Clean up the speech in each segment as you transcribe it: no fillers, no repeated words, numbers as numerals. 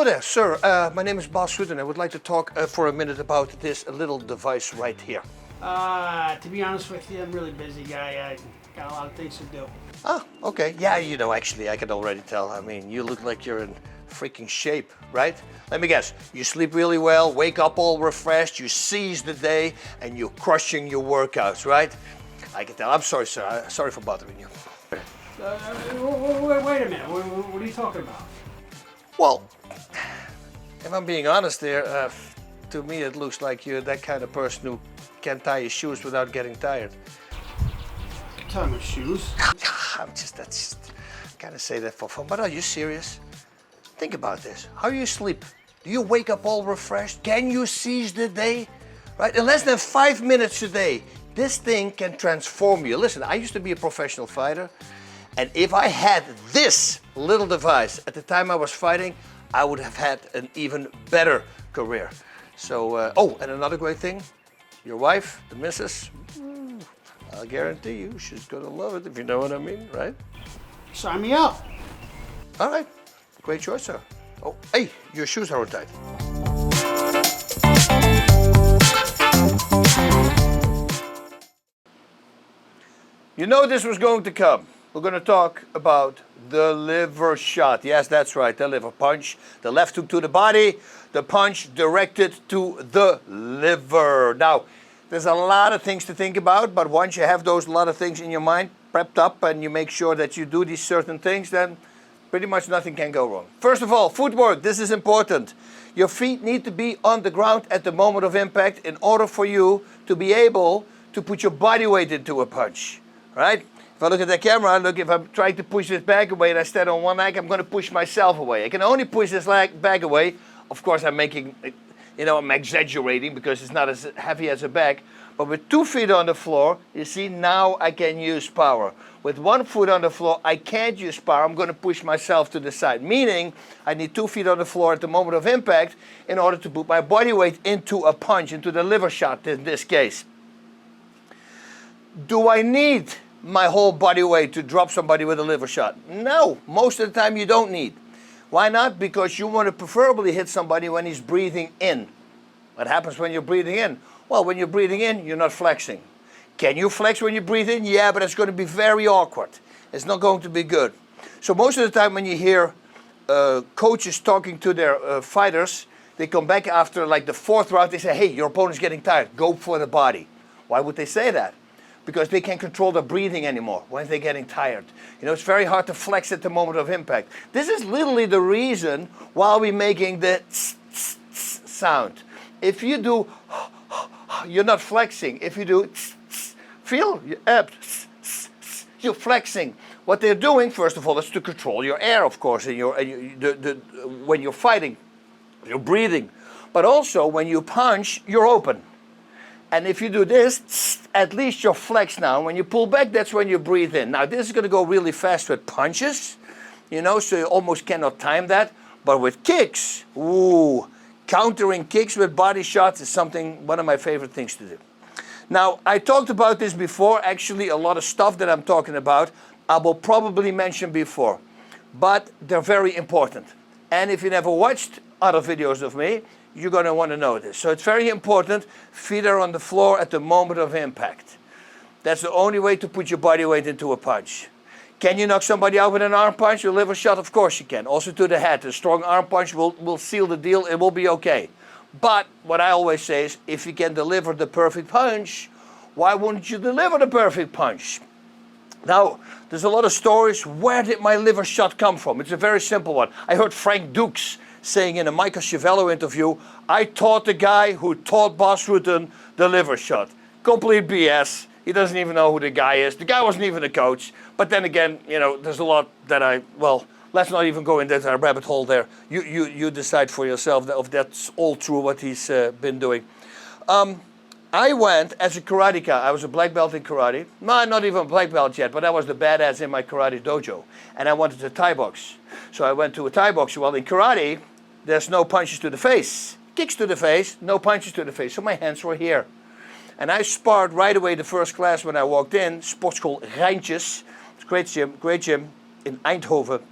Hello there, sir. My name is Bas Rutten. I would like to talk for a minute about this little device right here. To be honest with you, I'm a really busy guy. I got a lot of things to do. Ah, okay. Yeah, you know, actually, I can already tell. I mean, you look like you're in freaking shape, right? Let me guess. You sleep really well, wake up all refreshed, you seize the day, and you're crushing your workouts, right? I can tell. I'm sorry, sir. Sorry for bothering you. Wait a minute. What are you talking about? Well, if I'm being honest there, to me it looks like you're that kind of person who can tie your shoes without getting tired. Tie my shoes? That's just kind of say that for fun, but are you serious? Think about this. How do you sleep? Do you wake up all refreshed? Can you seize the day? Right? In less than 5 minutes a day, this thing can transform you. Listen, I used to be a professional fighter, and if I had this little device at the time I was fighting, I would have had an even better career. So, oh, and another great thing, your wife, the missus, I'll guarantee you she's gonna love it, if you know what I mean, right? Sign me up. All right, great choice, sir. Oh, hey, your shoes are untied. You know this was going to come. We're going to talk about the liver shot. Yes, that's right, the liver punch. The left hook to the body, the punch directed to the liver. Now, there's a lot of things to think about, but once you have those lot of things in your mind prepped up and you make sure that you do these certain things, then pretty much nothing can go wrong. First of all, footwork. This is important. Your feet need to be on the ground at the moment of impact in order for you to be able to put your body weight into a punch, right? If I look at the camera, look, if I'm trying to push this bag away and I stand on one leg, I'm going to push myself away. I can only push this bag away. Of course, I'm making, you know, I'm exaggerating because it's not as heavy as a bag. But with 2 feet on the floor, you see, now I can use power. With 1 foot on the floor, I can't use power. I'm going to push myself to the side, meaning I need 2 feet on the floor at the moment of impact in order to put my body weight into a punch, into the liver shot in this case. Do I need my whole body weight to drop somebody with a liver shot? No, most of the time you don't need. Why not? Because you want to preferably hit somebody when he's breathing in. What happens when you're breathing in? Well, when you're breathing in, you're not flexing. Can you flex when you breathe in? Yeah, but it's going to be very awkward. It's not going to be good. So most of the time when you hear coaches talking to their fighters, they come back after like the 4th round, they say, hey, your opponent's getting tired, go for the body. Why would they say that? Because they can't control their breathing anymore when they're getting tired. You know, it's very hard to flex at the moment of impact. This is literally the reason why we're making the sound. If you do, you're not flexing. If you do, feel, you're flexing. What they're doing, first of all, is to control your air, of course, in when you're fighting, you're breathing. But also, when you punch, you're open. And if you do this, at least you're flexed now. When you pull back, that's when you breathe in. Now, this is going to go really fast with punches, you know, so you almost cannot time that. But with kicks, ooh, countering kicks with body shots is one of my favorite things to do. Now, I talked about this before. Actually, a lot of stuff that I'm talking about, I will probably mention before. But they're very important. And if you never watched other videos of me, you're going to want to know this. So it's very important. Feet are on the floor at the moment of impact. That's the only way to put your body weight into a punch. Can you knock somebody out with an arm punch or liver shot? Of course you can. Also to the head. A strong arm punch will seal the deal. It will be okay. But what I always say is, if you can deliver the perfect punch, why wouldn't you deliver the perfect punch? Now, there's a lot of stories. Where did my liver shot come from? It's a very simple one. I heard Frank Dukes saying in a Michael Chiavello interview, I taught the guy who taught Bas Rutten the liver shot. Complete BS. He doesn't even know who the guy is. The guy wasn't even a coach. But then again, you know, there's a lot that well, let's not even go into that rabbit hole there. You decide for yourself if that's all true what he's been doing. I went as a karateka. I was a black belt in karate. No, not even a black belt yet, but I was the badass in my karate dojo. And I wanted to Thai box. So I went to a Thai box. Well, in karate, there's no punches to the face. Kicks to the face, no punches to the face. So my hands were here. And I sparred right away the first class when I walked in. Sports school Rijntjes. It's a great gym in Eindhoven.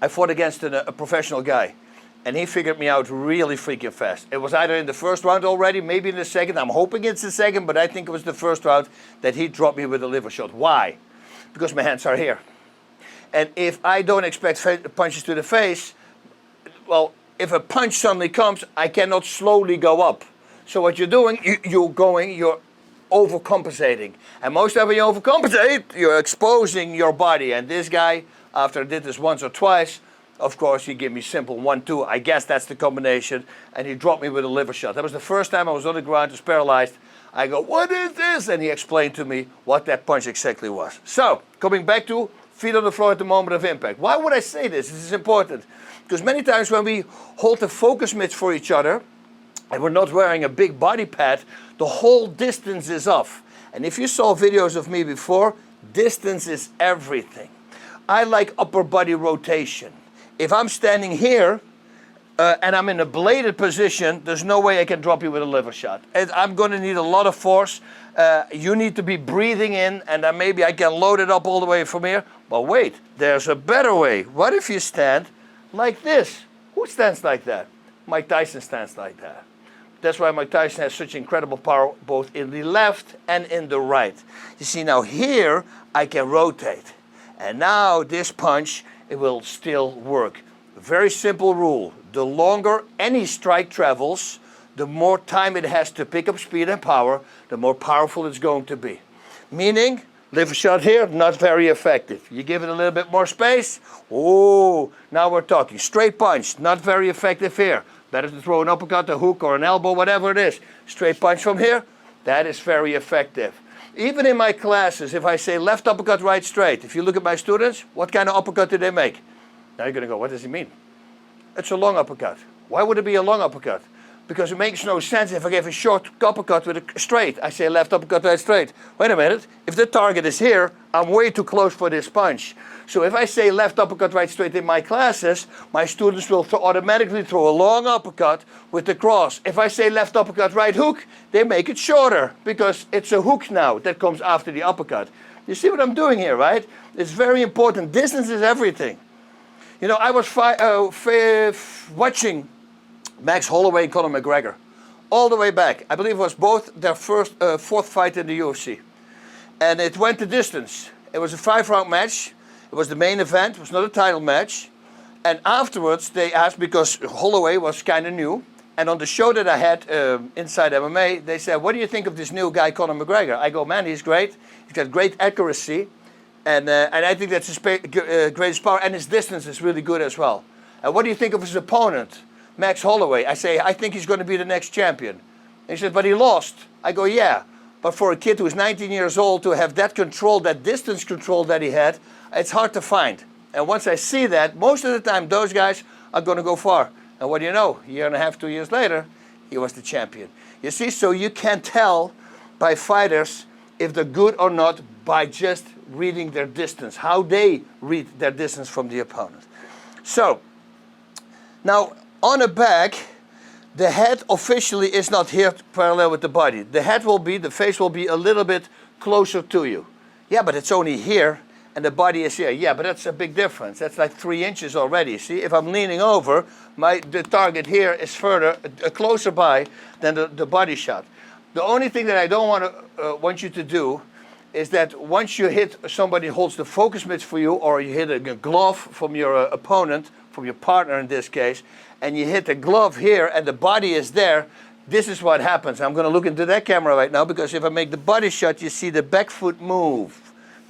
I fought against a professional guy. And he figured me out really freaking fast. It was either in the first round already, maybe in the second. I'm hoping it's the second, but I think it was the first round that he dropped me with a liver shot. Why? Because my hands are here. And if I don't expect punches to the face, well, if a punch suddenly comes, I cannot slowly go up. So what you're doing, you're overcompensating. And most of when you overcompensate, you're exposing your body. And this guy, after I did this once or twice, of course, he gave me simple 1-2. I guess that's the combination. And he dropped me with a liver shot. That was the first time I was on the ground, was paralyzed. I go, what is this? And he explained to me what that punch exactly was. So, coming back to feet on the floor at the moment of impact. Why would I say this? This is important. Because many times when we hold the focus mitts for each other, and we're not wearing a big body pad, the whole distance is off. And if you saw videos of me before, distance is everything. I like upper body rotation. If I'm standing here and I'm in a bladed position, there's no way I can drop you with a liver shot. And I'm going to need a lot of force. You need to be breathing in, and then maybe I can load it up all the way from here. But wait, there's a better way. What if you stand like this? Who stands like that? Mike Tyson stands like that. That's why Mike Tyson has such incredible power both in the left and in the right. You see, now here I can rotate. And now this punch, it will still work. Very simple rule. The longer any strike travels, the more time it has to pick up speed and power, the more powerful it's going to be. Meaning, liver shot here, not very effective. You give it a little bit more space, oh, now we're talking. Straight punch, not very effective here. Better to throw an uppercut, a hook, or an elbow, whatever it is. Straight punch from here, that is very effective. Even in my classes, if I say left uppercut, right straight, if you look at my students, what kind of uppercut do they make? Now you're going to go, what does it mean? It's a long uppercut. Why would it be a long uppercut? Because it makes no sense if I give a short uppercut with a straight. I say left uppercut, right straight. Wait a minute. If the target is here, I'm way too close for this punch. So if I say left uppercut, right straight in my classes, my students will automatically throw a long uppercut with the cross. If I say left uppercut, right hook, they make it shorter because it's a hook now that comes after the uppercut. You see what I'm doing here, right? It's very important. Distance is everything. You know, I was watching Max Holloway and Conor McGregor all the way back. I believe it was both their fourth fight in the UFC. And it went the distance. It was a 5-round match. It was the main event. It was not a title match. And afterwards they asked, because Holloway was kind of new, and on the show that I had inside MMA, they said, what do you think of this new guy, Conor McGregor? I go, man, he's great. He's got great accuracy. And I think that's his greatest power. And his distance is really good as well. And what do you think of his opponent, Max Holloway? I say, I think he's going to be the next champion. And he said, but he lost. I go, yeah. But for a kid who's 19 years old to have that control, that distance control that he had, it's hard to find. And once I see that, most of the time those guys are going to go far. And what do you know? A year and a half, 2 years later, he was the champion. You see, so you can tell by fighters if they're good or not by just reading their distance, how they read their distance from the opponent. So, now on the back, the head officially is not here parallel with the body. The head will be, the face will be a little bit closer to you. Yeah, but it's only here and the body is here. Yeah, but that's a big difference. That's like 3 inches already. See, if I'm leaning over, the target here is further, closer by than the body shot. The only thing that I don't want you to do is that once you hit somebody who holds the focus mitts for you, or you hit a glove from your opponent, from your partner in this case, and you hit the glove here and the body is there, this is what happens. I'm going to look into that camera right now, because if I make the body shot, you see the back foot move.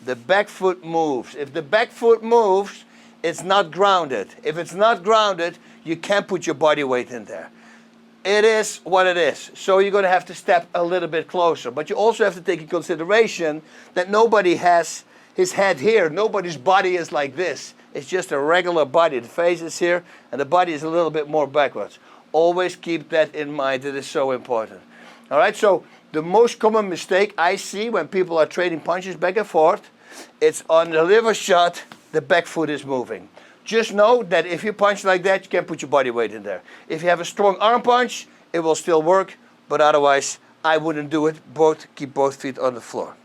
The back foot moves. If the back foot moves, it's not grounded. If it's not grounded, you can't put your body weight in there. It is what it is. So you're going to have to step a little bit closer. But you also have to take in consideration that nobody has his head here. Nobody's body is like this. It's just a regular body. The face is here and the body is a little bit more backwards. Always keep that in mind. It is so important. All right, so the most common mistake I see when people are trading punches back and forth, it's on the liver shot, the back foot is moving. Just know that if you punch like that, you can't put your body weight in there. If you have a strong arm punch, it will still work, but otherwise, I wouldn't do it. Keep both feet on the floor.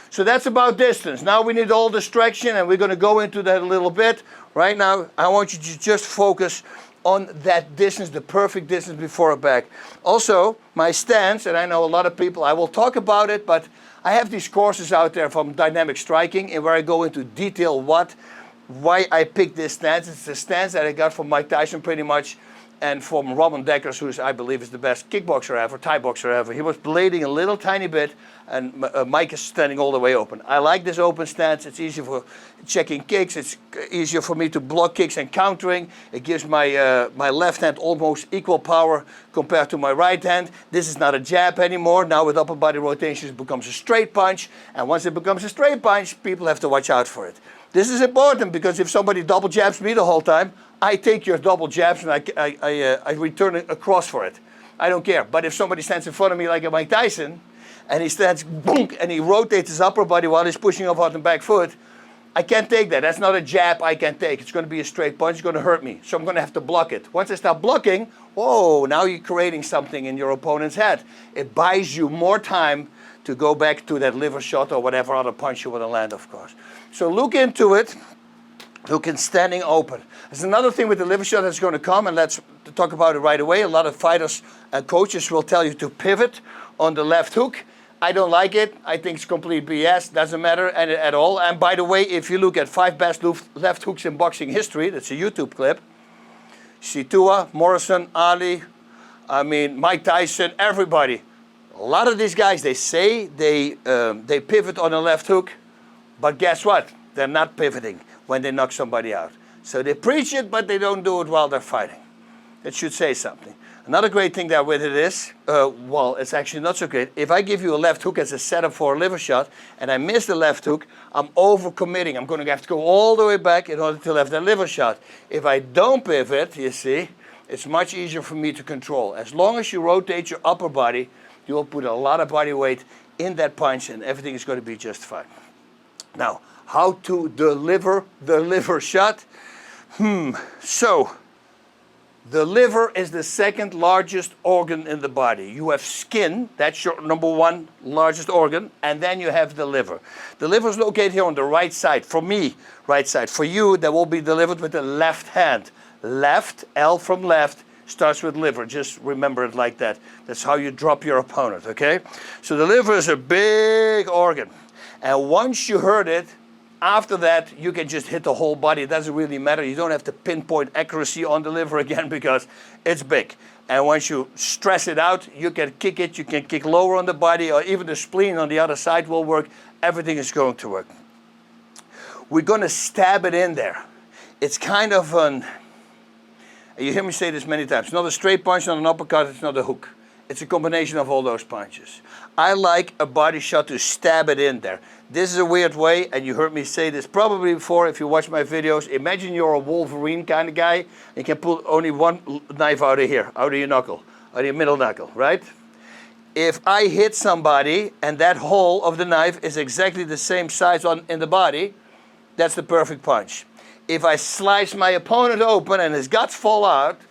So that's about distance. Now we need all distraction, and we're going to go into that a little bit. Right now, I want you to just focus on that distance, the perfect distance before a back. Also, my stance, and I know a lot of people, I will talk about it, but I have these courses out there from Dynamic Striking, and where I go into detail why I picked this stance. It's the stance that I got from Mike Tyson pretty much, and from Robin Deckers, who I believe is the best kickboxer ever, Thai boxer ever. He was blading a little tiny bit, and Mike is standing all the way open. I like this open stance. It's easy for checking kicks. It's easier for me to block kicks and countering. It gives my my left hand almost equal power compared to my right hand. This is not a jab anymore. Now with upper body rotations, it becomes a straight punch. And once it becomes a straight punch, people have to watch out for it. This is important because if somebody double jabs me the whole time, I take your double jabs and I return it across for it. I don't care. But if somebody stands in front of me like a Mike Tyson, and he stands, boom, and he rotates his upper body while he's pushing off on the back foot, I can't take that. That's not a jab I can take. It's going to be a straight punch. It's going to hurt me. So I'm going to have to block it. Once I start blocking, whoa, now you're creating something in your opponent's head. It buys you more time to go back to that liver shot or whatever other punch you want to land, of course. So look into it. Look in standing open. There's another thing with the liver shot that's going to come, and let's talk about it right away. A lot of fighters and coaches will tell you to pivot on the left hook. I don't like it. I think it's complete BS. Doesn't matter at all. And by the way, if you look at 5 best left hooks in boxing history, that's a YouTube clip. Situa, Morrison, Ali, Mike Tyson, everybody. A lot of these guys, they say they pivot on the left hook, but guess what? They're not pivoting when they knock somebody out. So they preach it, but they don't do it while they're fighting. It should say something. Another great thing that with it is, well, it's actually not so great. If I give you a left hook as a setup for a liver shot, and I miss the left hook, I'm overcommitting. I'm going to have to go all the way back in order to have that liver shot. If I don't pivot, you see, it's much easier for me to control. As long as you rotate your upper body, you will put a lot of body weight in that punch, and everything is going to be just fine. Now, how to deliver the liver shot? So, the liver is the second largest organ in the body. You have skin, that's your number 1 largest organ, and then you have the liver. The liver is located here on the right side. For me, right side. For you, that will be delivered with the left hand. Left, L from left, starts with liver. Just remember it like that. That's how you drop your opponent, okay? So the liver is a big organ. And once you hurt it, after that, you can just hit the whole body. It doesn't really matter. You don't have to pinpoint accuracy on the liver again because it's big. And once you stress it out, you can kick it. You can kick lower on the body, or even the spleen on the other side will work. Everything is going to work. We're going to stab it in there. It's kind of an, you hear me say this many times, not a straight punch, not an uppercut, it's not a hook. It's a combination of all those punches. I like a body shot to stab it in there. This is a weird way, and you heard me say this probably before if you watch my videos. Imagine you're a Wolverine kind of guy. You can pull only one knife out of here, out of your knuckle, out of your middle knuckle, right? If I hit somebody and that hole of the knife is exactly the same size in the body, that's the perfect punch. If I slice my opponent open and his guts fall out,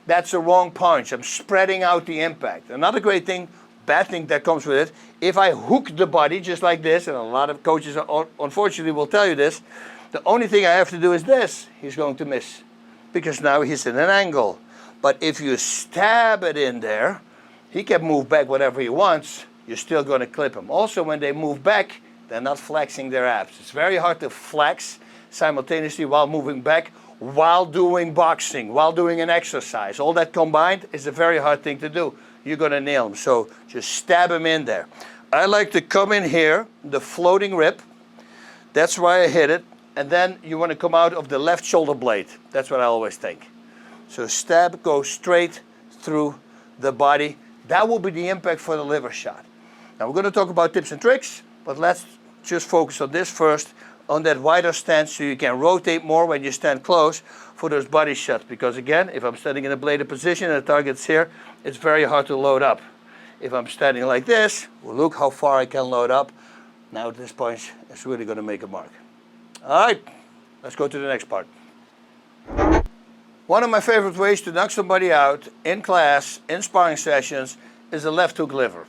that's the wrong punch. I'm spreading out the impact. Another great thing, bad thing that comes with it, if I hook the body just like this, and a lot of coaches unfortunately will tell you this, the only thing I have to do is this. He's going to miss because now he's in an angle. But if you stab it in there, he can move back whatever he wants. You're still going to clip him. Also, when they move back, they're not flexing their abs. It's very hard to flex simultaneously while moving back, while doing boxing, while doing an exercise. All that combined is a very hard thing to do. You're going to nail him. So just stab him in there. I like to come in here, the floating rib. That's why I hit it. And then you want to come out of the left shoulder blade. That's what I always think. So stab, go straight through the body. That will be the impact for the liver shot. Now we're going to talk about tips and tricks, but let's just focus on this first, on that wider stance so you can rotate more when you stand close for those body shots. Because again, if I'm standing in a bladed position and the target's here, it's very hard to load up. If I'm standing like this, well, look how far I can load up. Now this punch is really going to make a mark. All right, let's go to the next part. One of my favorite ways to knock somebody out in class, in sparring sessions, is a left hook liver.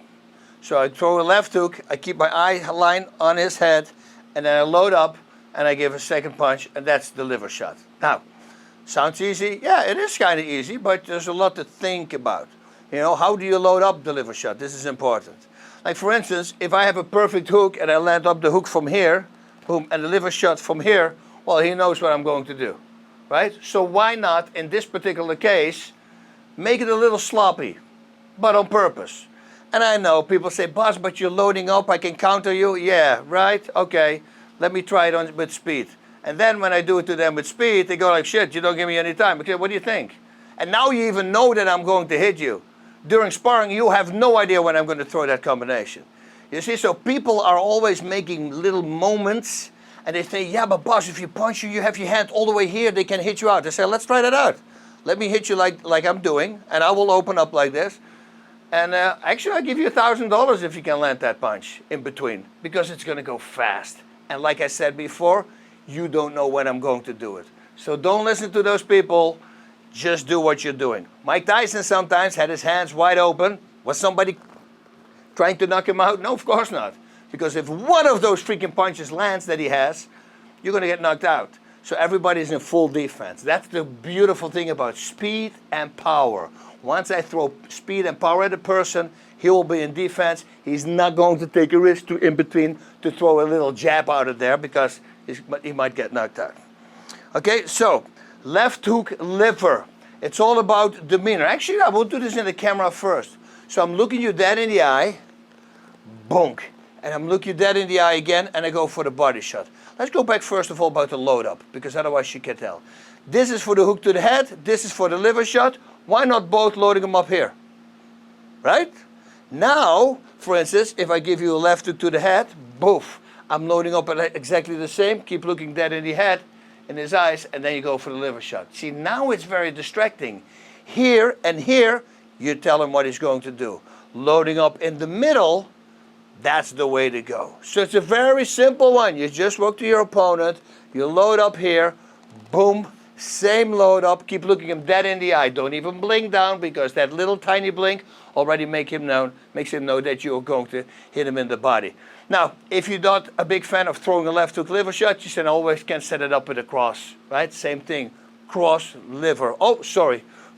So I throw a left hook, I keep my eye line on his head, and then I load up and I give a second punch, and that's the liver shot. Now, Sounds easy? Yeah, it is kind of easy, but there's a lot to think about. You know, how do you load up the liver shot? This is important. Like for instance, if I have a perfect hook and I land up the hook from here, boom, and the liver shot from here, well, he knows what I'm going to do, right? So why not, in this particular case, make it a little sloppy, but on purpose. And I know people say, Bas, but you're loading up, I can counter you. Yeah, right, okay, let me try it on with speed. And then when I do it to them with speed, they go like, shit, you don't give me any time. Okay, what do you think? And now you even know that I'm going to hit you. During sparring, you have no idea when I'm going to throw that combination. You see, so people are always making little moments, and they say, yeah, but Bas, if you punch you have your hand all the way here, they can hit you out. They say, let's try that out. Let me hit you like I'm doing, and I will open up like this. And actually, I'll give you $1,000 if you can land that punch in between, because it's going to go fast. And like I said before, you don't know when I'm going to do it. So don't listen to those people. Just do what you're doing. Mike Tyson sometimes had his hands wide open. Was somebody trying to knock him out? No, of course not. Because if one of those freaking punches lands that he has, you're going to get knocked out. So everybody's in full defense. That's the beautiful thing about speed and power. Once I throw speed and power at a person, he will be in defense. He's not going to take a risk in between to throw a little jab out of there because he might get knocked out. Okay, so left hook liver. It's all about demeanor. Actually, I will do this in the camera first. So I'm looking you dead in the eye, bonk. And I'm looking you dead in the eye again, and I go for the body shot. Let's go back first of all about the load up, because otherwise you can tell. This is for the hook to the head, this is for the liver shot. Why not both loading them up here? Right? Now, for instance, if I give you a left hook to the head, boof. I'm loading up at exactly the same. Keep looking dead in the head, in his eyes, and then you go for the liver shot. See, now it's very distracting. Here and here, you tell him what he's going to do. Loading up in the middle, that's the way to go. So it's a very simple one. You just walk to your opponent, you load up here, boom, same load up, keep looking him dead in the eye. Don't even blink down, because that little tiny blink already makes him know that you're going to hit him in the body. Now, if you're not a big fan of throwing a left hook liver shot, you always can set it up with a cross, right? Same thing, cross, liver,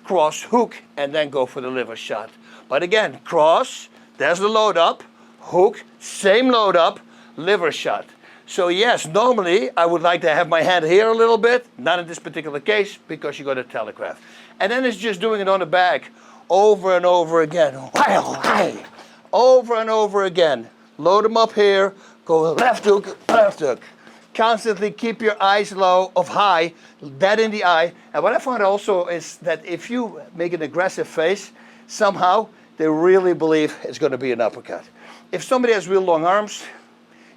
cross, hook, and then go for the liver shot. But again, cross, there's the load up, hook, same load up, liver shot. So yes, normally I would like to have my hand here a little bit, not in this particular case, because you got to telegraph. And then it's just doing it on the back, over and over again, over and over again. Load them up here, go left hook, left hook. Constantly keep your eyes low, high, dead in the eye. And what I found also is that if you make an aggressive face, somehow they really believe it's going to be an uppercut. If somebody has real long arms,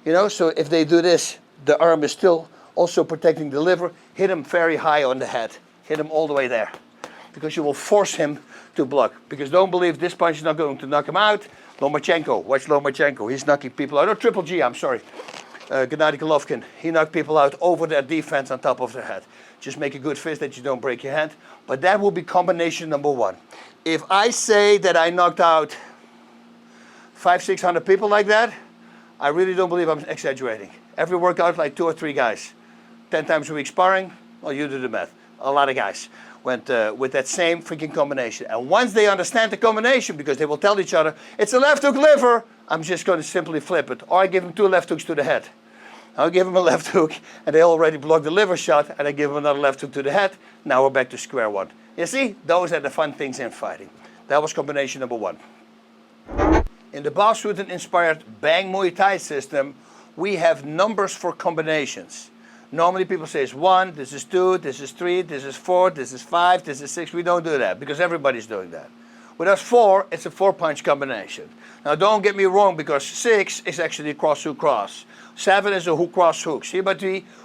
you know, so if they do this, the arm is still also protecting the liver, hit him very high on the head. Hit him all the way there. Because you will force him to block. Because don't believe this punch is not going to knock him out. Lomachenko, watch Lomachenko. He's knocking people out. Oh, Triple G, I'm sorry. Gennady Golovkin. He knocked people out over their defense on top of their head. Just make a good fist that you don't break your hand. But that will be combination number one. If I say that I knocked out 500-600 people like that, I really don't believe I'm exaggerating. Every workout, like 2 or 3 guys. 10 times a week sparring, well, you do the math. A lot of guys went with that same freaking combination. And once they understand the combination, because they will tell each other, it's a left hook liver, I'm just going to simply flip it. Or I give them 2 left hooks to the head. I'll give them a left hook, and they already blocked the liver shot, and I give them another left hook to the head. Now we're back to square one. You see, those are the fun things in fighting. That was combination number 1. In the Bas Rutten inspired Bang Muay Thai system, we have numbers for combinations. Normally people say it's 1, this is 2, this is 3, this is 4, this is 5, this is 6. We don't do that because everybody's doing that. With us 4, it's a 4-punch combination. Now don't get me wrong, because 6 is actually a cross hook cross. 7 is a hook cross hook. See, but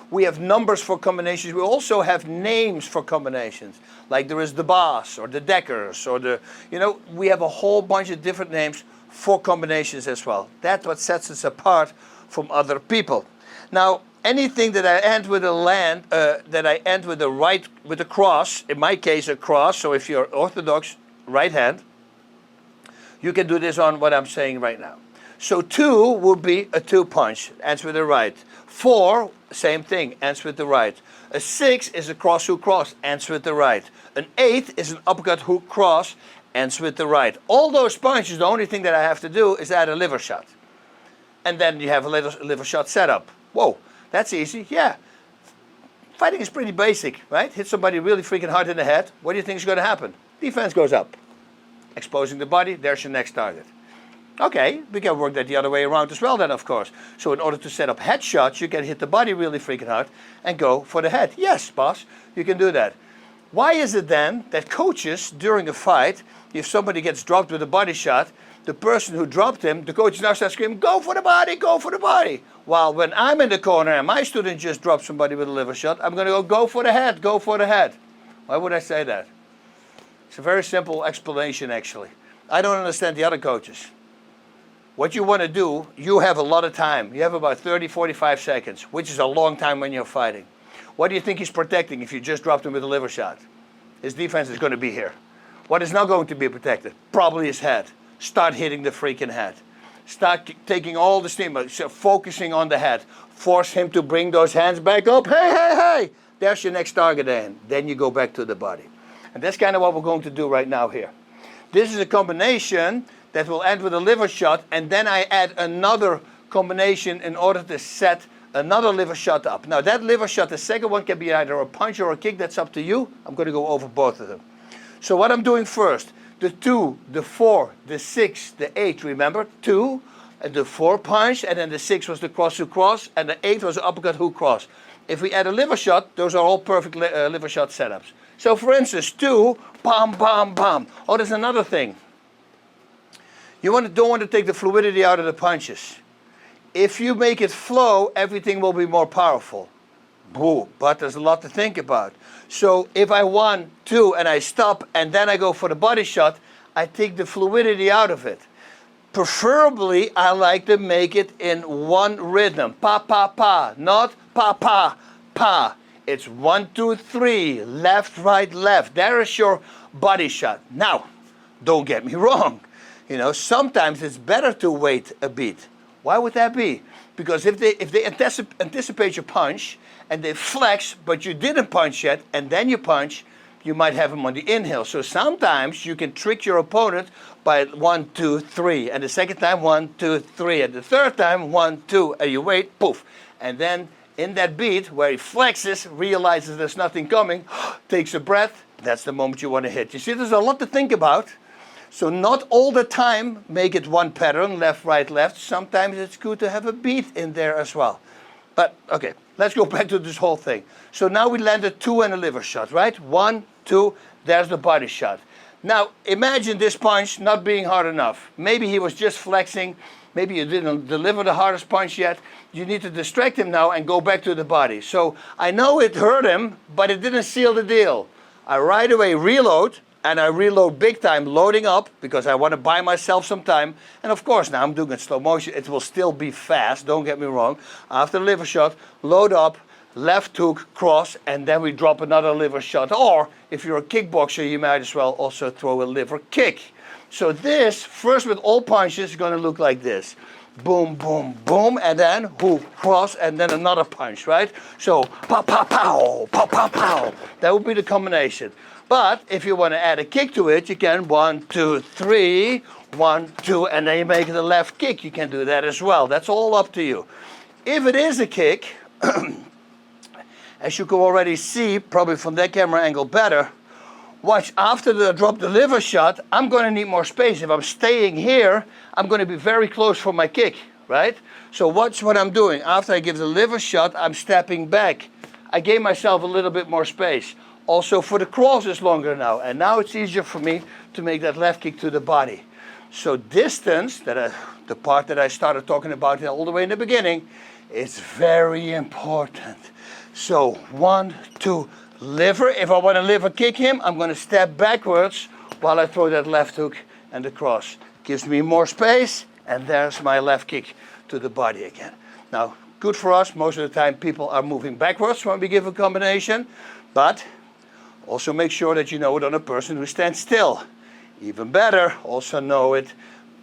we have numbers for combinations. We also have names for combinations. Like there is the Bas or the Deckers or the, you know, we have a whole bunch of different names for combinations as well. That's what sets us apart from other people. Now, anything that I end with with a cross, in my case a cross, so if you're orthodox right hand, you can do this on what I'm saying right now. So 2 would be a 2 punch, ends with the right. 4, same thing, ends with the right. A 6 is a cross hook cross, ends with the right. An 8 is an uppercut hook cross, ends with the right. All those punches, the only thing that I have to do is add a liver shot. And then you have a liver shot setup. Whoa, that's easy, yeah. Fighting is pretty basic, right? Hit somebody really freaking hard in the head. What do you think is going to happen? Defense goes up. Exposing the body, there's your next target. Okay, we can work that the other way around as well then, of course. So in order to set up headshots, you can hit the body really freaking hard and go for the head. Yes, boss, you can do that. Why is it then that coaches, during a fight, if somebody gets dropped with a body shot, the person who dropped him, the coach now starts screaming, go for the body, go for the body. While when I'm in the corner and my student just dropped somebody with a liver shot, I'm going to go for the head, go for the head. Why would I say that? It's a very simple explanation, actually. I don't understand the other coaches. What you want to do, you have a lot of time. You have about 30, 45 seconds, which is a long time when you're fighting. What do you think he's protecting if you just dropped him with a liver shot? His defense is going to be here. What is not going to be protected? Probably his head. Start hitting the freaking head. Start taking all the steam, focusing on the head. Force him to bring those hands back up. Hey, hey, hey! There's your next target then. Then you go back to the body. And that's kind of what we're going to do right now here. This is a combination that will end with a liver shot, and then I add another combination in order to set another liver shot up. Now that liver shot, the second one can be either a punch or a kick, that's up to you. I'm going to go over both of them. So what I'm doing first, the 2, the 4, the 6, the 8, remember? 2, and the 4 punch, and then the 6 was the cross hook cross, and the 8 was the uppercut hook cross. If we add a liver shot, those are all perfect liver shot setups. So for instance, 2, bam, bam, bam. Oh, there's another thing. You don't want to take the fluidity out of the punches. If you make it flow, everything will be more powerful. Boo, but there's a lot to think about. So if I 1, 2, and I stop, and then I go for the body shot, I take the fluidity out of it. Preferably, I like to make it in one rhythm. Pa, pa, pa, not pa, pa, pa. It's 1, 2, 3, left, right, left. There is your body shot. Now, don't get me wrong. You know, sometimes it's better to wait a beat. Why would that be? Because if they anticipate your punch and they flex, but you didn't punch yet, and then you punch, you might have them on the inhale. So sometimes you can trick your opponent by 1, 2, 3, and the second time 1, 2, 3, and the third time 1, 2, and you wait, poof, and then in that beat where he flexes, realizes there's nothing coming, takes a breath. That's the moment you want to hit. You see, there's a lot to think about. So not all the time make it one pattern, left, right, left. Sometimes it's good to have a beat in there as well. But okay, let's go back to this whole thing. So now we landed 2 and a liver shot, right? 1, 2, there's the body shot. Now imagine this punch not being hard enough. Maybe he was just flexing. Maybe you didn't deliver the hardest punch yet. You need to distract him now and go back to the body. So I know it hurt him, but it didn't seal the deal. I right away reload. And I reload big time, loading up, because I want to buy myself some time. And of course, now I'm doing it slow motion. It will still be fast, don't get me wrong. After the liver shot, load up, left hook, cross, and then we drop another liver shot. Or, if you're a kickboxer, you might as well also throw a liver kick. So this, first with all punches, is going to look like this. Boom, boom, boom, and then hook, cross, and then another punch, right? So, pow, pow, pow, pow, pow, pow. That would be the combination. But if you want to add a kick to it, you can 1, 2, 3, 1, 2, and then you make it a left kick. You can do that as well. That's all up to you. If it is a kick, as you can already see, probably from that camera angle better, watch, after I drop the liver shot, I'm going to need more space. If I'm staying here, I'm going to be very close for my kick, right? So watch what I'm doing. After I give the liver shot, I'm stepping back. I gave myself a little bit more space. Also for the cross is longer now, and now it's easier for me to make that left kick to the body. So distance, the part that I started talking about all the way in the beginning, is very important. So 1, 2, liver. If I want to liver kick him, I'm going to step backwards while I throw that left hook and the cross. Gives me more space, and there's my left kick to the body again. Now, good for us. Most of the time people are moving backwards when we give a combination, but also make sure that you know it on a person who stands still. Even better, also know it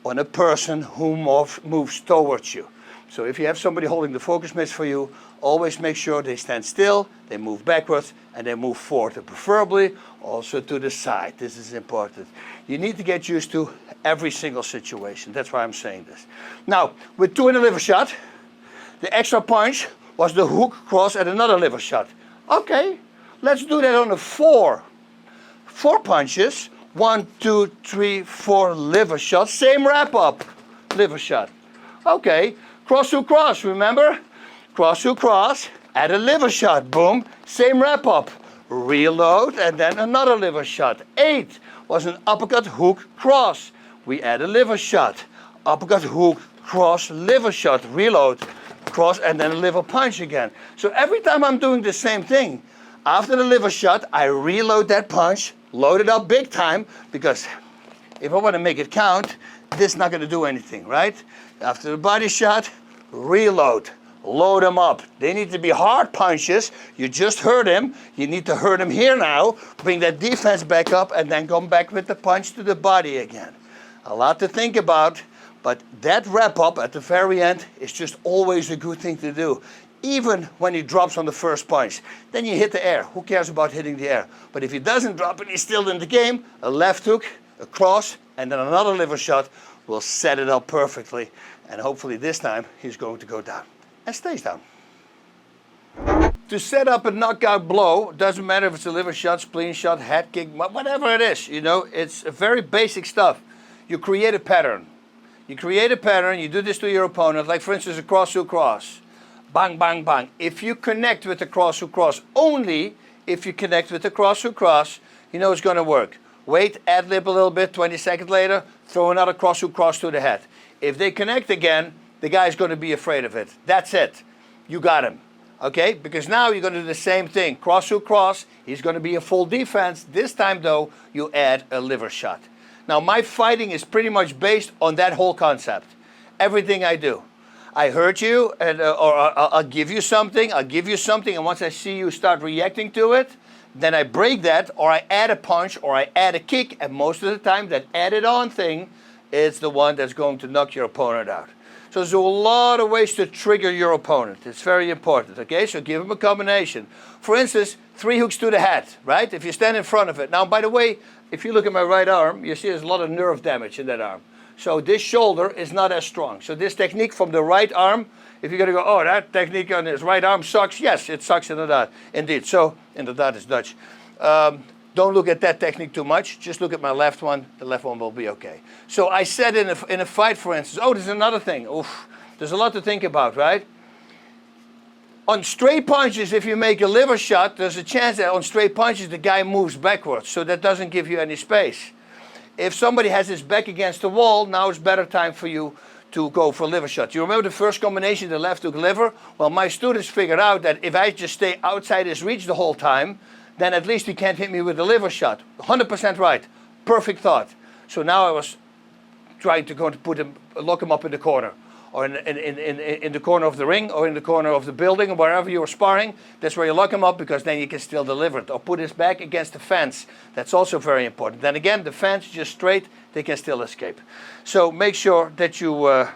on a person who moves towards you. So if you have somebody holding the focus mitts for you, always make sure they stand still, they move backwards, and they move forward, and preferably also to the side. This is important. You need to get used to every single situation. That's why I'm saying this. Now, with 2 in a liver shot, the extra punch was the hook cross and another liver shot. Okay, let's do that on a 4. 4 punches. 1, 2, 3, 4 liver shots. Same wrap up. Liver shot. Okay, cross to cross, remember? Cross to cross, add a liver shot. Boom, same wrap up. Reload, and then another liver shot. 8 was an uppercut, hook, cross. We add a liver shot. Uppercut, hook, cross, liver shot. Reload, cross, and then a liver punch again. So every time I'm doing the same thing, after the liver shot, I reload that punch, load it up big time, because if I want to make it count, this is not going to do anything, right? After the body shot, reload. Load them up. They need to be hard punches. You just hurt him. You need to hurt him here now. Bring that defense back up and then come back with the punch to the body again. A lot to think about, but that wrap up at the very end is just always a good thing to do. Even when he drops on the first punch. Then you hit the air. Who cares about hitting the air? But if he doesn't drop and he's still in the game, a left hook, a cross, and then another liver shot will set it up perfectly. And hopefully this time he's going to go down. And stays down. To set up a knockout blow, doesn't matter if it's a liver shot, spleen shot, head kick, whatever it is, you know, it's very basic stuff. You create a pattern. You create a pattern, you do this to your opponent, like for instance a cross to cross. Bang, bang, bang. If you connect with the cross to cross, only if you connect with the cross to cross, you know it's going to work. Wait, ad-lib a little bit, 20 seconds later, throw another cross to cross to the head. If they connect again, the guy's going to be afraid of it. That's it. You got him. Okay? Because now you're going to do the same thing. Cross to cross. He's going to be a full defense. This time, though, you add a liver shot. Now, my fighting is pretty much based on that whole concept. Everything I do. I hurt you, and, or I'll give you something. I'll give you something, and once I see you start reacting to it, then I break that, or I add a punch, or I add a kick, and most of the time, that added on thing is the one that's going to knock your opponent out. So there's a lot of ways to trigger your opponent. It's very important, okay? So give him a combination. For instance, 3 hooks to the head, right? If you stand in front of it. Now, by the way, if you look at my right arm, you see there's a lot of nerve damage in that arm. So this shoulder is not as strong. So this technique from the right arm, if you're going to go, oh, that technique on his right arm sucks. Yes, it sucks indeed. So, inderdaad is Dutch. Don't look at that technique too much. Just look at my left one. The left one will be okay. So I said in a fight, for instance, oh, there's another thing. Oof, there's a lot to think about, right? On straight punches, if you make a liver shot, there's a chance that on straight punches, the guy moves backwards. So that doesn't give you any space. If somebody has his back against the wall, now it's better time for you to go for liver shot. You remember the first combination, the left hook liver? Well, my students figured out that if I just stay outside his reach the whole time, then at least he can't hit me with a liver shot. 100% right. Perfect thought. So now I was trying to go to lock him up in the corner, or in the corner of the ring, or in the corner of the building, or wherever you were sparring. That's where you lock him up, because then you can still deliver it. Or put his back against the fence. That's also very important. Then again, the fence just straight, they can still escape. So make sure that you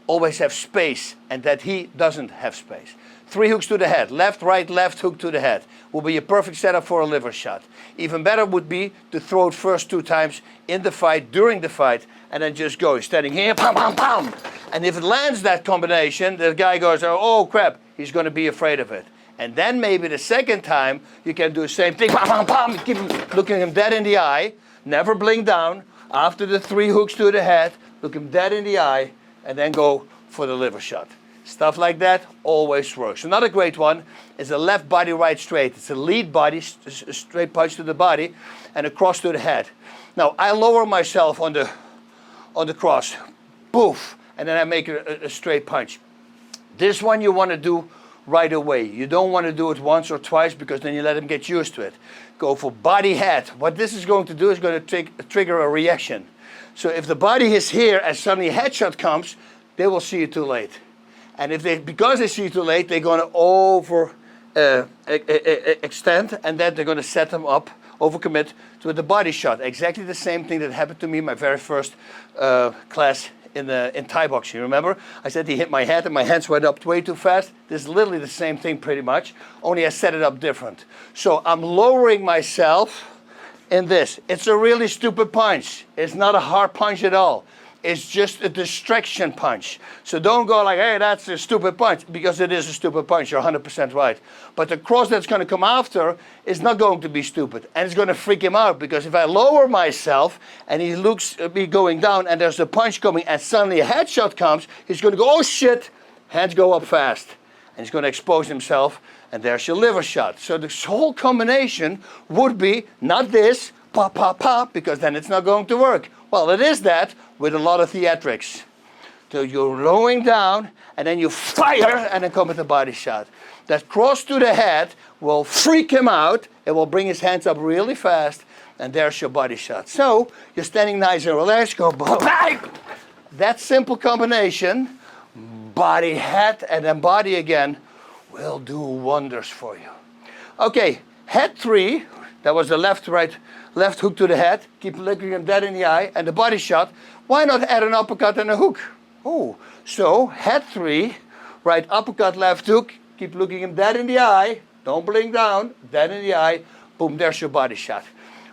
always have space, and that he doesn't have space. 3 hooks to the head, left, right, left hook to the head will be a perfect setup for a liver shot. Even better would be to throw it first 2 times in the fight, during the fight, and then just go. He's standing here, pam, pam, pam. And if it lands that combination, the guy goes, oh crap, he's going to be afraid of it. And then maybe the second time, you can do the same thing, pam, pam, pam, keep him, looking him dead in the eye, never blink down. After the 3 hooks to the head, look him dead in the eye, and then go for the liver shot. Stuff like that always works. Another great one is a left body, right straight. It's a lead body, straight punch to the body, and a cross to the head. Now, I lower myself on the cross, poof, and then I make a straight punch. This one you want to do right away. You don't want to do it once or twice, because then you let him get used to it. Go for body head. What this is going to do is going to trigger a reaction. So if the body is here and suddenly a headshot comes, they will see it too late. And because they see it too late, they're going to extend, and then they're going to set them up, overcommit, with the body shot. Exactly the same thing that happened to me in my very first class in Thai boxing. Remember? I said he hit my head and my hands went up way too fast. This is literally the same thing pretty much, only I set it up different. So I'm lowering myself in this. It's a really stupid punch. It's not a hard punch at all. It's just a distraction punch. So don't go like, hey, that's a stupid punch, because it is a stupid punch. You're 100% right. But the cross that's going to come after is not going to be stupid. And it's going to freak him out, because if I lower myself and he looks at me going down and there's a punch coming and suddenly a headshot comes, he's going to go, oh shit, hands go up fast. And he's going to expose himself, and there's your liver shot. So this whole combination would be not this, pop, pop, pop, because then it's not going to work. Well, it is that with a lot of theatrics. So you're lowering down, and then you fire, and then come with a body shot. That cross to the head will freak him out. It will bring his hands up really fast, and there's your body shot. So you're standing nice and relaxed, go boom. That simple combination, body, head, and then body again, will do wonders for you. Okay, head 3, that was the left hook to the head. Keep looking him dead in the eye, and the body shot. Why not add an uppercut and a hook? Oh, so head 3, right uppercut, left hook. Keep looking him dead in the eye. Don't blink down. Dead in the eye. Boom, there's your body shot.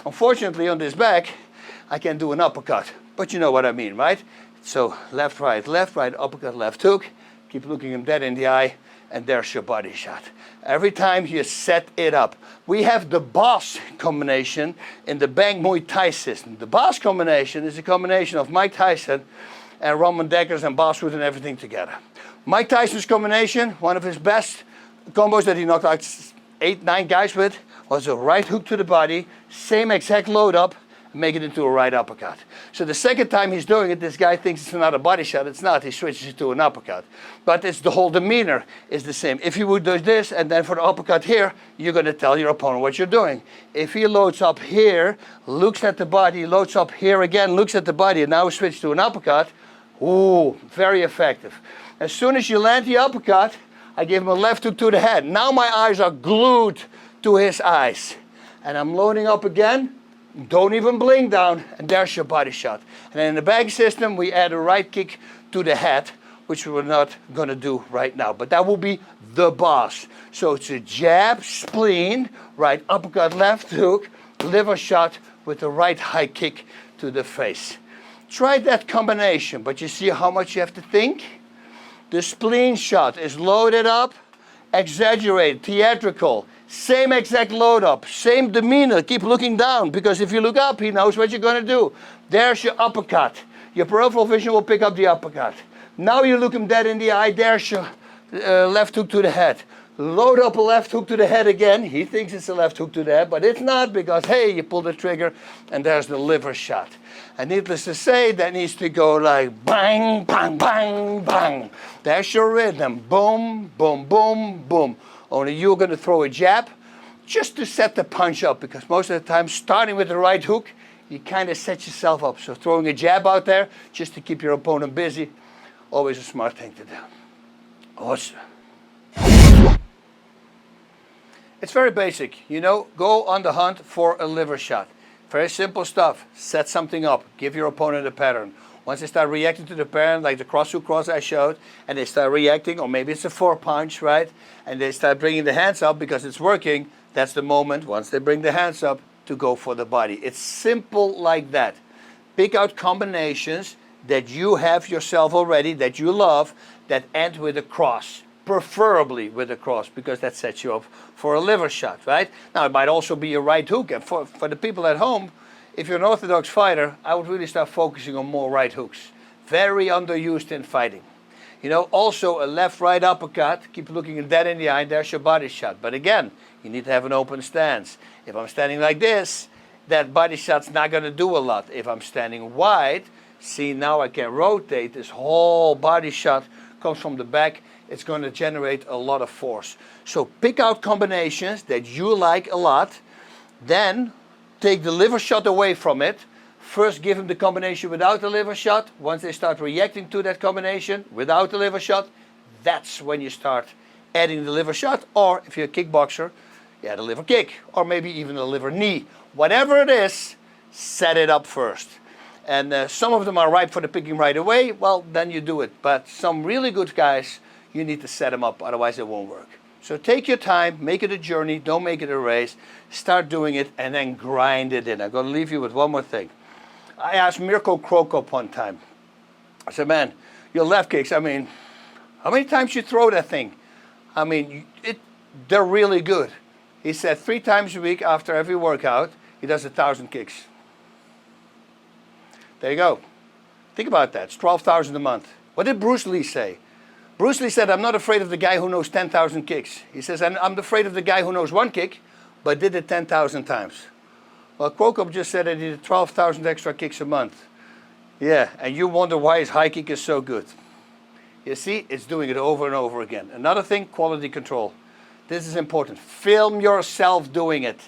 Unfortunately, on this back, I can do an uppercut, but you know what I mean, right? So left, right, uppercut, left hook. Keep looking him dead in the eye, and there's your body shot. Every time you set it up. We have the Bas combination in the Bang Muay Thai system. The Bas combination is a combination of Mike Tyson and Ramon Dekkers and Bas Rutten and everything together. Mike Tyson's combination, one of his best combos that he knocked out 8-9 guys with, was a right hook to the body, same exact load up, and make it into a right uppercut. So the second time he's doing it, this guy thinks it's another body shot. It's not. He switches it to an uppercut. But it's the whole demeanor is the same. If you would do this and then for the uppercut here, you're going to tell your opponent what you're doing. If he loads up here, looks at the body, loads up here again, looks at the body, and now switch to an uppercut, ooh, very effective. As soon as you land the uppercut, I give him a left hook to the head. Now my eyes are glued to his eyes. And I'm loading up again. Don't even blink down, and there's your body shot. And then in the bag system, we add a right kick to the head, which we're not going to do right now. But that will be the Bas. So it's a jab, spleen, right uppercut, left hook, liver shot with the right high kick to the face. Try that combination, but you see how much you have to think? The spleen shot is loaded up, exaggerated, theatrical. Same exact load up, same demeanor, keep looking down, because if you look up, he knows what you're going to do. There's your uppercut. Your peripheral vision will pick up the uppercut. Now you look him dead in the eye, there's your left hook to the head. Load up a left hook to the head again. He thinks it's a left hook to the head, but it's not, because, hey, you pull the trigger, and there's the liver shot. And needless to say, that needs to go like bang, bang, bang, bang. There's your rhythm. Boom, boom, boom, boom. Only you're going to throw a jab just to set the punch up, because most of the time, starting with the right hook, you kind of set yourself up. So throwing a jab out there just to keep your opponent busy, always a smart thing to do. Awesome. It's very basic, you know, go on the hunt for a liver shot. Very simple stuff. Set something up, give your opponent a pattern. Once they start reacting to the pattern, like the cross-hook cross I showed, and they start reacting, or maybe it's a 4-punch, right? And they start bringing the hands up because it's working, that's the moment, once they bring the hands up, to go for the body. It's simple like that. Pick out combinations that you have yourself already, that you love, that end with a cross. Preferably with a cross, because that sets you up for a liver shot, right? Now, it might also be a right hook, and for the people at home, if you're an orthodox fighter, I would really start focusing on more right hooks. Very underused in fighting. You know, also a left-right uppercut, keep looking dead in the eye, there's your body shot. But again, you need to have an open stance. If I'm standing like this, that body shot's not going to do a lot. If I'm standing wide, see, now I can rotate. This whole body shot comes from the back. It's going to generate a lot of force. So pick out combinations that you like a lot, then take the liver shot away from it. First give them the combination without the liver shot. Once they start reacting to that combination without the liver shot, that's when you start adding the liver shot. Or if you're a kickboxer, you add a liver kick, or maybe even a liver knee. whatever it is, set it up first. And some of them are ripe for the picking right away, well, then you do it. But some really good guys, you need to set them up, otherwise it won't work. So take your time, make it a journey, don't make it a race. Start doing it and then grind it in. I'm going to leave you with one more thing. I asked Mirko Krokop one time. I said, man, your left kicks, I mean, how many times you throw that thing? I mean, they're really good. He said 3 times a week after every workout, he does 1,000 kicks. There you go. Think about that. It's 12,000 a month. What did Bruce Lee say? Bruce Lee said, I'm not afraid of the guy who knows 10,000 kicks. He says, I'm afraid of the guy who knows 1 kick, but did it 10,000 times. Well, Krokop just said that he did 12,000 extra kicks a month. Yeah, and you wonder why his high kick is so good. You see, it's doing it over and over again. Another thing, quality control. This is important. Film yourself doing it.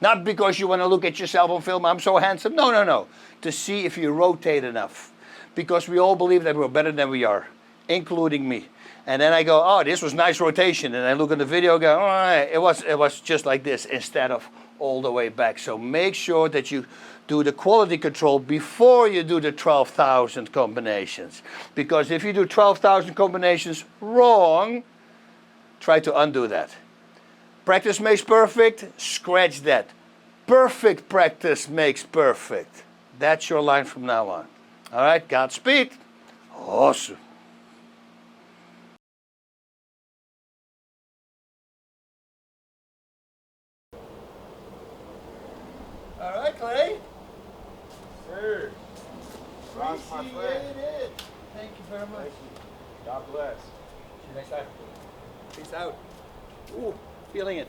Not because you want to look at yourself on film, I'm so handsome. No, no, no. To see if you rotate enough. Because we all believe that we're better than we are, including me. And then I go, oh, this was nice rotation. And I look at the video and go, oh, it was just like this instead of all the way back. So make sure that you do the quality control before you do the 12,000 combinations. Because if you do 12,000 combinations wrong, try to undo that. Practice makes perfect, scratch that. Perfect practice makes perfect. That's your line from now on. All right, Godspeed. Awesome. All right, Clay. Sir. Ross, my friend. Appreciate it. Thank you very much. Thank you. God bless. See you next time. Peace out. Ooh, feeling it.